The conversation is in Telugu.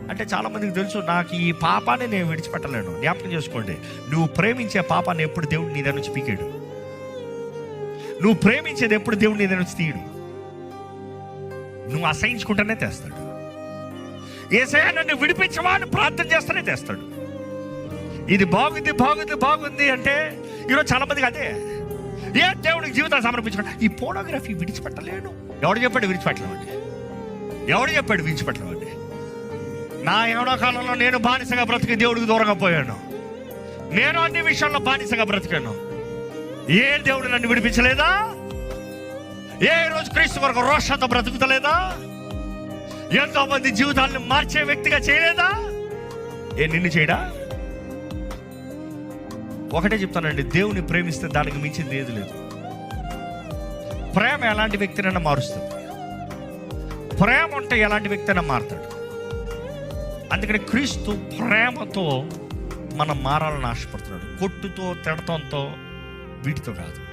అంటే చాలామందికి తెలుసు, నాకు ఈ పాపాన్ని నేను విడిచిపెట్టలేను. జ్ఞాపకం చేసుకోండి, నువ్వు ప్రేమించే పాపాన్ని ఎప్పుడు దేవుడు నీ దగ్గర నుంచి పీకాడు. నువ్వు ప్రేమించేది ఎప్పుడు దేవుడు నీ దగ్గర నుంచి తీయడు. నువ్వు అసహించుకుంటేనే తెస్తాడు. యేసయ్యా నన్ను విడిపించవా అని ప్రార్థన చేస్తేనే తెస్తాడు. ఇది బాగుంది బాగుంది బాగుంది అంటే ఈరోజు చాలా మందికి అదే. ఏ దేవుడికి జీవితాన్ని సమర్పించుకోండి. ఈ పోనోగ్రఫీ విడిచిపెట్టలేను. ఎవడు చెప్పాడు విడిచిపెట్టలేమండి? ఎవడు చెప్పాడు విడిచిపెట్టలేమండి? నా ఏడో కాలంలో నేను బానిసగా బ్రతికి దేవుడికి దూరంగా పోయాను. నేను అన్ని విషయాల్లో బానిసగా బ్రతికాను. ఏ దేవుడు నన్ను విడిపించలేదా? ఏ రోజు క్రీస్తు వరకు రోషంతో బ్రతుకుతలేదా? ఎంతో మంది జీవితాలను మార్చే వ్యక్తిగా చేయలేదా? నిన్ను చేయడా? ఒకటే చెప్తానండి, దేవుని ప్రేమిస్తే దానికి మించింది ఏది లేదు. ప్రేమ ఎలాంటి వ్యక్తినైనా మారుస్తుంది. ప్రేమ ఉంటే ఎలాంటి వ్యక్తి అయినా మారుతాడు. అందుకని క్రీస్తు ప్రేమతో మనం మారాలని ఆశపడుతున్నాడు. కొట్టుతో, తిడతంతో, వీటితో కాదు.